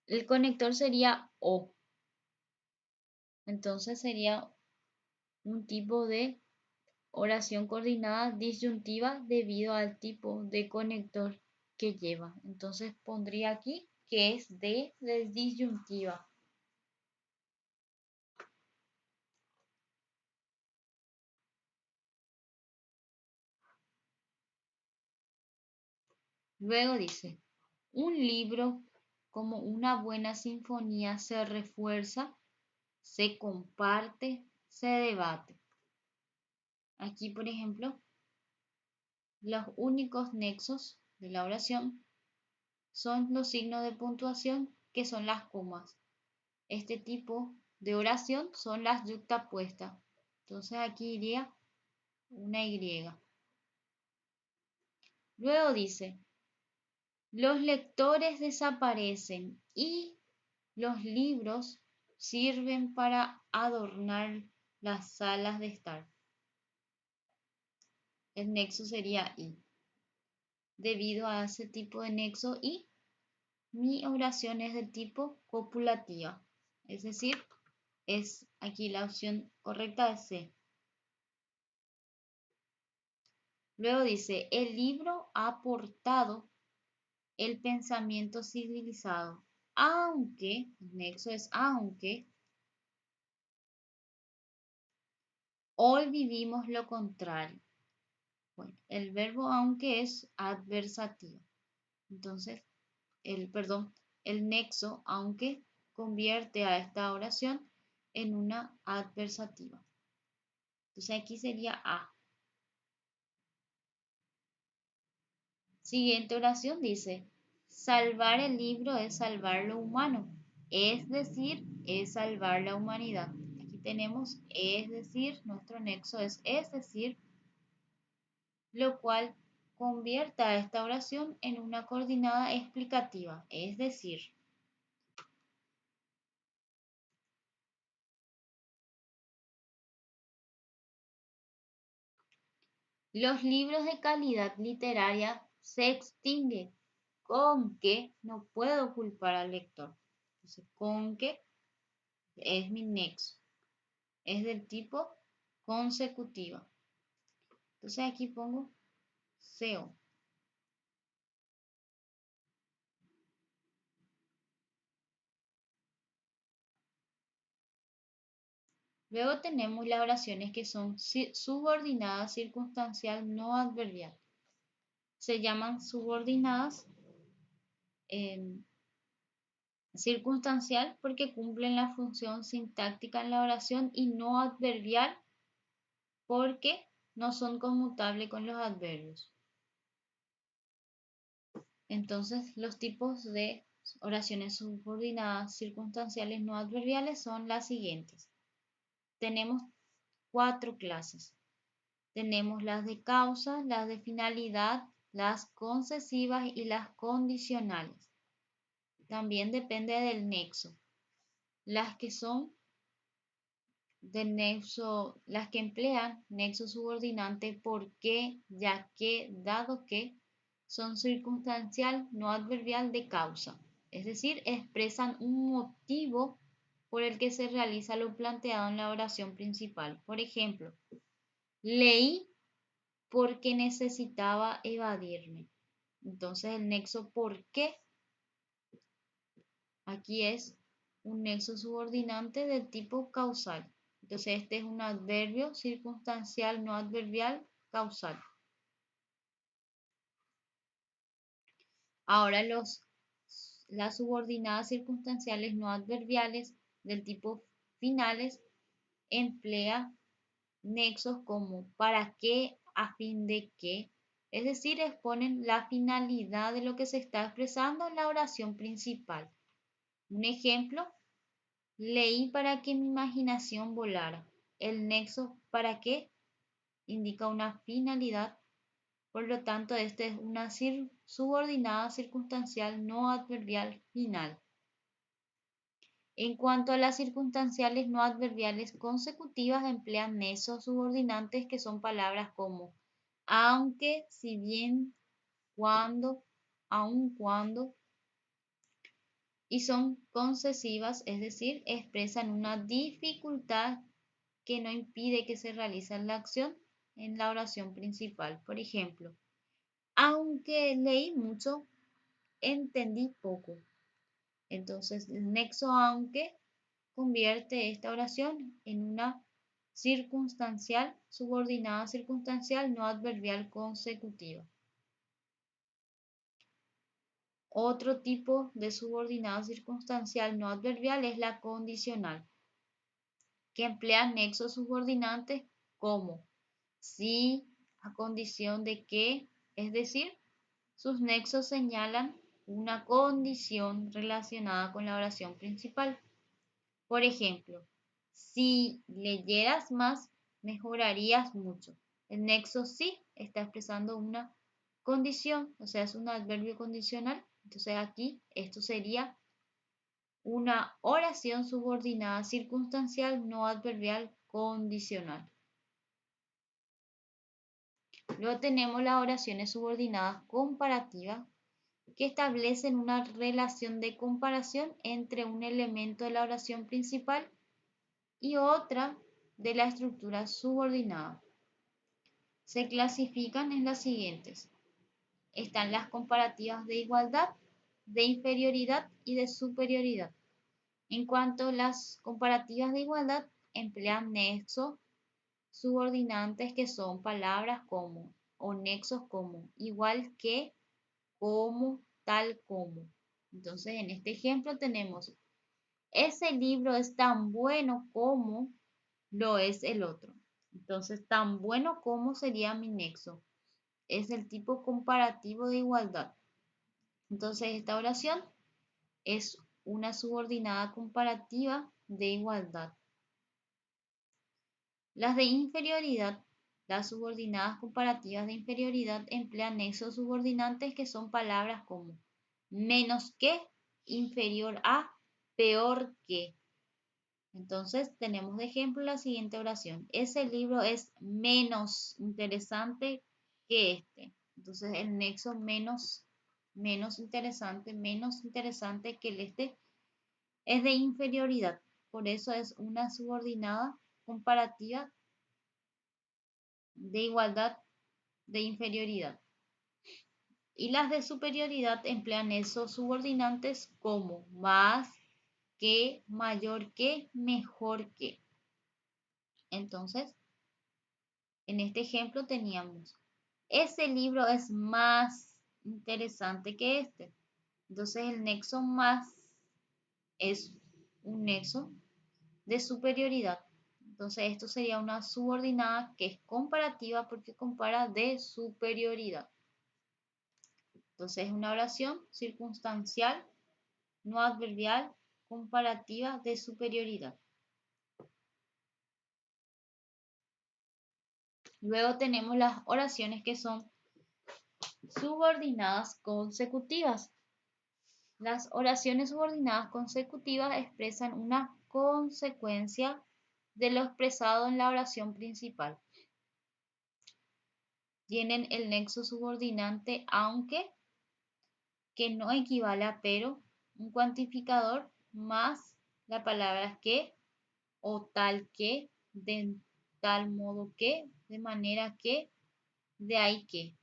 el conector sería O. Entonces sería un tipo de oración coordinada disyuntiva debido al tipo de conector que lleva. Entonces pondría aquí que es de disyuntiva. Luego dice, un libro como una buena sinfonía se refuerza, se comparte, se debate. Aquí, por ejemplo, los únicos nexos de la oración son los signos de puntuación, que son las comas. Este tipo de oración son las yuxtapuestas. Entonces aquí iría una Y. Luego dice, los lectores desaparecen y los libros sirven para adornar las salas de estar. El nexo sería I. Debido a ese tipo de nexo I, mi oración es de tipo copulativa. Es decir, es aquí la opción correcta es C. Luego dice, el libro ha aportado el pensamiento civilizado, aunque, el nexo es aunque, hoy vivimos lo contrario. Bueno, el verbo aunque es adversativo. Entonces, el nexo aunque convierte a esta oración en una adversativa. Entonces aquí sería A. Siguiente oración dice, salvar el libro es salvar lo humano, es decir, es salvar la humanidad. Aquí tenemos es decir, nuestro nexo es decir, lo cual convierte a esta oración en una coordinada explicativa, es decir. Los libros de calidad literaria se extinguen con que no puedo culpar al lector. Entonces, con que es mi nexo. Es del tipo consecutiva. Entonces aquí pongo SEO. Luego tenemos las oraciones que son subordinadas circunstancial no adverbial. Se llaman subordinadas circunstancial porque cumplen la función sintáctica en la oración y no adverbial porque no son conmutables con los adverbios. Entonces, los tipos de oraciones subordinadas circunstanciales no adverbiales son las siguientes. Tenemos 4 clases. Tenemos las de causa, las de finalidad, las concesivas y las condicionales. También depende del nexo. las que son de nexo, las que emplean nexo subordinante porque, ya que, dado que, son circunstancial no adverbial de causa. Es decir, expresan un motivo por el que se realiza lo planteado en la oración principal. Por ejemplo, leí porque necesitaba evadirme. Entonces el nexo por qué aquí es un nexo subordinante del tipo causal. Entonces este es un adverbio circunstancial no adverbial causal. Ahora las subordinadas circunstanciales no adverbiales del tipo finales emplea nexos como para qué, a fin de qué, es decir, exponen la finalidad de lo que se está expresando en la oración principal. Un ejemplo, leí para que mi imaginación volara. El nexo para qué indica una finalidad, por lo tanto, esta es una subordinada circunstancial no adverbial final. En cuanto a las circunstanciales no adverbiales consecutivas, emplean nexos subordinantes que son palabras como aunque, si bien, cuando, aun cuando, y son concesivas, es decir, expresan una dificultad que no impide que se realice la acción en la oración principal. Por ejemplo, aunque leí mucho, entendí poco. Entonces, el nexo aunque convierte esta oración en una circunstancial, subordinada circunstancial no adverbial consecutiva. Otro tipo de subordinada circunstancial no adverbial es la condicional, que emplea nexos subordinantes como si, a condición de que, es decir, sus nexos señalan una condición relacionada con la oración principal. Por ejemplo, si leyeras más, mejorarías mucho. El nexo sí está expresando una condición, o sea, es un adverbio condicional. Entonces aquí esto sería una oración subordinada circunstancial no adverbial condicional. Luego tenemos las oraciones subordinadas comparativas que establecen una relación de comparación entre un elemento de la oración principal y otra de la estructura subordinada. Se clasifican en las siguientes. Están las comparativas de igualdad, de inferioridad y de superioridad. En cuanto a las comparativas de igualdad, emplean nexos subordinantes que son palabras como o nexos como igual que, como, tal como. Entonces, en este ejemplo tenemos, ese libro es tan bueno como lo es el otro. Entonces, tan bueno como sería mi nexo. Es el tipo comparativo de igualdad. Entonces, esta oración es una subordinada comparativa de igualdad. Las de inferioridad, las subordinadas comparativas de inferioridad emplean nexos subordinantes que son palabras como menos que, inferior a, peor que. Entonces tenemos de ejemplo la siguiente oración. Ese libro es menos interesante que este. Entonces el nexo menos interesante que el este es de inferioridad. Por eso es una subordinada comparativa de igualdad de inferioridad. Y las de superioridad emplean esos subordinantes como más que, mayor que, mejor que. Entonces, en este ejemplo teníamos, ese libro es más interesante que este. Entonces, el nexo más es un nexo de superioridad. Entonces, esto sería una subordinada que es comparativa porque compara de superioridad. Entonces, es una oración circunstancial, no adverbial, comparativa de superioridad. Luego tenemos las oraciones que son subordinadas consecutivas. Las oraciones subordinadas consecutivas expresan una consecuencia de lo expresado en la oración principal. Tienen el nexo subordinante aunque, que no equivale a pero, un cuantificador más la palabra que o tal que, de tal modo que, de manera que, de ahí que.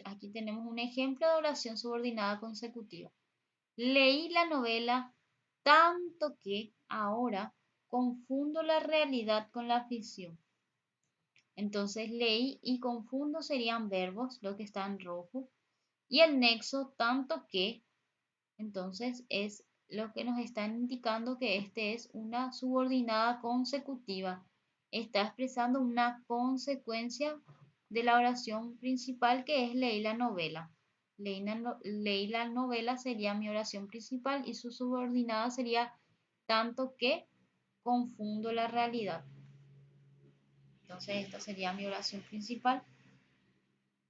Aquí tenemos un ejemplo de oración subordinada consecutiva. Leí la novela tanto que ahora confundo la realidad con la ficción. Entonces leí y confundo serían verbos, lo que está en rojo. Y el nexo tanto que, entonces es lo que nos están indicando que este es una subordinada consecutiva. Está expresando una consecuencia de la oración principal que es leí la novela. Leí la novela sería mi oración principal y su subordinada sería tanto que confundo la realidad. Entonces esta sería mi oración principal.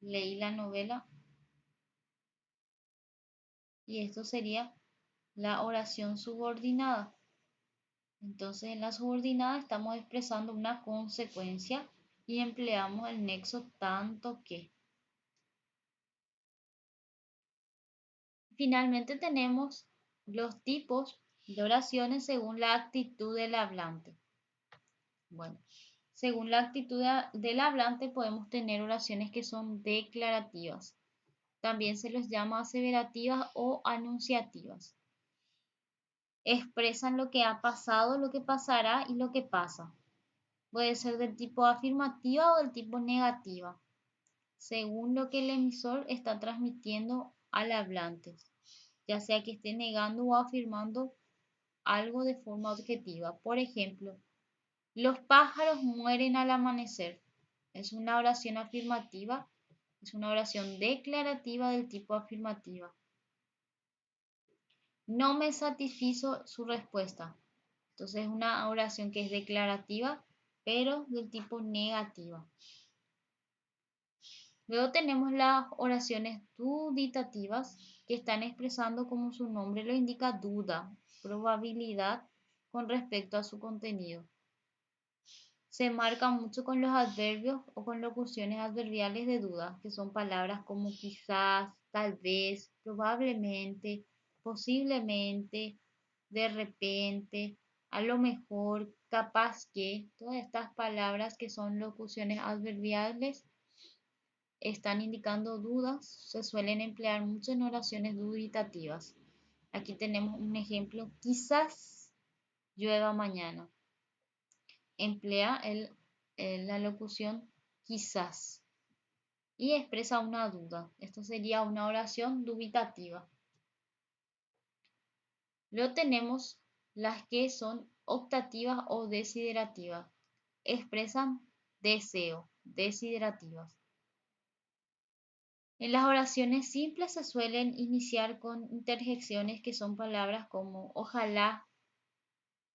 Leí la novela y esto sería la oración subordinada. Entonces en la subordinada estamos expresando una consecuencia y empleamos el nexo tanto que. Finalmente tenemos los tipos de oraciones según la actitud del hablante. Bueno, según la actitud del hablante podemos tener oraciones que son declarativas. También se les llama aseverativas o anunciativas. Expresan lo que ha pasado, lo que pasará y lo que pasa. Puede ser del tipo afirmativa o del tipo negativa, según lo que el emisor está transmitiendo al hablante, ya sea que esté negando o afirmando algo de forma objetiva. Por ejemplo, los pájaros mueren al amanecer. Es una oración afirmativa, es una oración declarativa del tipo afirmativa. No me satisfizo su respuesta. Entonces es una oración que es declarativa, pero del tipo negativa. Luego tenemos las oraciones duditativas que están expresando, como su nombre lo indica, duda, probabilidad con respecto a su contenido. Se marca mucho con los adverbios o con locuciones adverbiales de duda, que son palabras como quizás, tal vez, probablemente, posiblemente, de repente, a lo mejor, capaz que. Todas estas palabras que son locuciones adverbiales están indicando dudas, se suelen emplear mucho en oraciones dubitativas. Aquí tenemos un ejemplo, quizás llueva mañana. Emplea la locución quizás y expresa una duda. Esto sería una oración dubitativa. Luego tenemos las que son optativas o desiderativas. Expresan deseo, desiderativas. En las oraciones simples se suelen iniciar con interjecciones que son palabras como ojalá,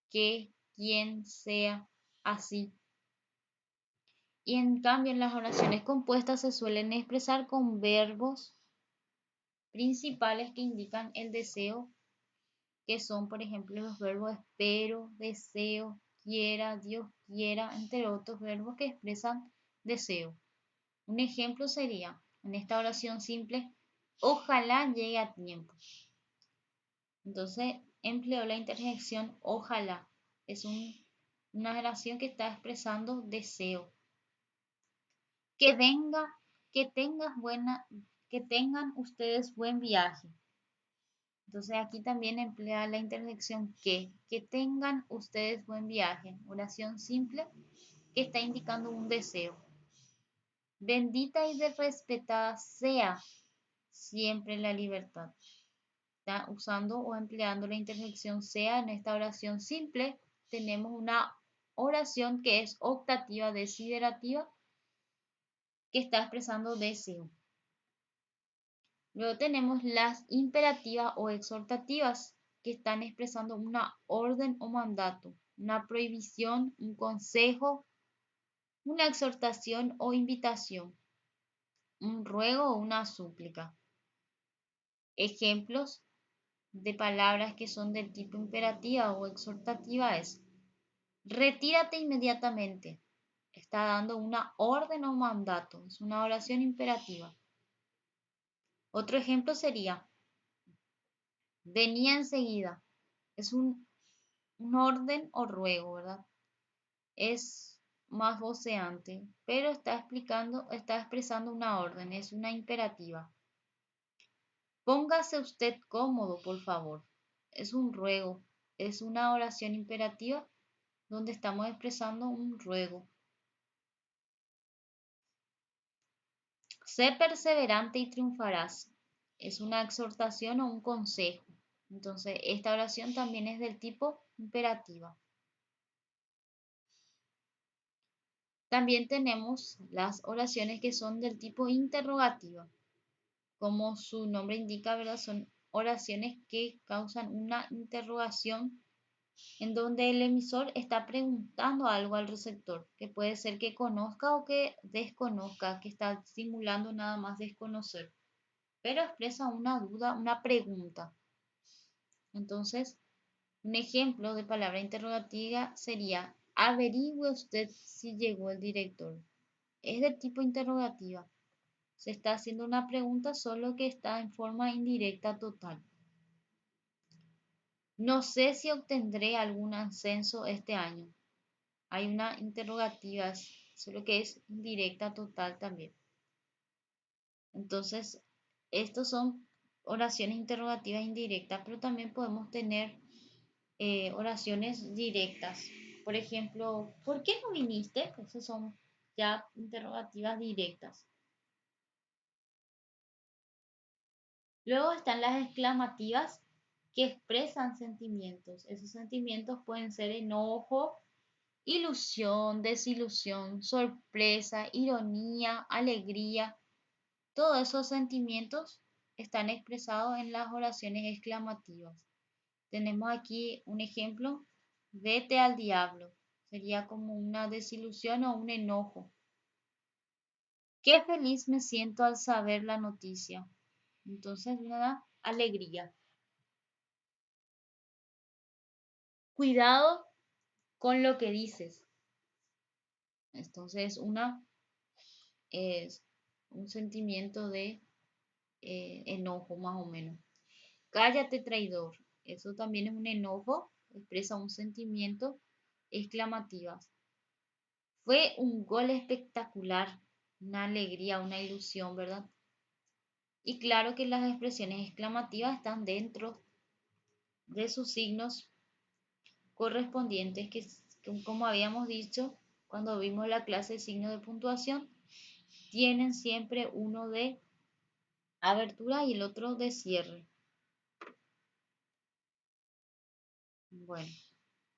que, quien, sea, así. Y en cambio en las oraciones compuestas se suelen expresar con verbos principales que indican el deseo, que son por ejemplo los verbos espero, deseo, quiera, Dios quiera, entre otros verbos que expresan deseo. Un ejemplo sería, en esta oración simple, ojalá llegue a tiempo. Entonces empleo la interjección ojalá. Es una oración que está expresando deseo. Que venga, que tengas buena, que tengan ustedes buen viaje. Entonces aquí también emplea la interjección que tengan ustedes buen viaje. Oración simple que está indicando un deseo. Bendita y respetada sea siempre la libertad. Está usando o empleando la interjección sea en esta oración simple. Tenemos una oración que es optativa desiderativa que está expresando deseo. Luego tenemos las imperativas o exhortativas que están expresando una orden o mandato, una prohibición, un consejo, una exhortación o invitación, un ruego o una súplica. Ejemplos de palabras que son del tipo imperativa o exhortativa es: retírate inmediatamente. Está dando una orden o mandato, es una oración imperativa. Otro ejemplo sería: venía enseguida. Es un orden o ruego, ¿verdad? Es más voceante, pero está expresando una orden, es una imperativa. Póngase usted cómodo, por favor. Es un ruego, es una oración imperativa donde estamos expresando un ruego. Sé perseverante y triunfarás. Es una exhortación o un consejo. Entonces, esta oración también es del tipo imperativa. También tenemos las oraciones que son del tipo interrogativa. Como su nombre indica, ¿verdad? Son oraciones que causan una interrogación en donde el emisor está preguntando algo al receptor, que puede ser que conozca o que desconozca, que está simulando nada más desconocer, pero expresa una duda, una pregunta. Entonces, un ejemplo de palabra interrogativa sería: averigüe usted si llegó el director. Es de tipo interrogativa. Se está haciendo una pregunta, solo que está en forma indirecta total. No sé si obtendré algún ascenso este año. Hay una interrogativa, solo que es indirecta total también. Entonces, estos son oraciones interrogativas indirectas, pero también podemos tener oraciones directas. Por ejemplo, ¿por qué no viniste? Esas son ya interrogativas directas. Luego están las exclamativas que expresan sentimientos. Esos sentimientos pueden ser enojo, ilusión, desilusión, sorpresa, ironía, alegría. Todos esos sentimientos están expresados en las oraciones exclamativas. Tenemos aquí un ejemplo: vete al diablo. Sería como una desilusión o un enojo. Qué feliz me siento al saber la noticia. Entonces, una alegría. Cuidado con lo que dices. Entonces, una es un sentimiento de enojo más o menos. Cállate, traidor. Eso también es un enojo, expresa un sentimiento. Exclamativas. Fue un gol espectacular, una alegría, una ilusión, ¿verdad? Y claro que las expresiones exclamativas están dentro de sus signos correspondientes, que como habíamos dicho cuando vimos la clase de signos de puntuación, tienen siempre uno de abertura y el otro de cierre. Bueno.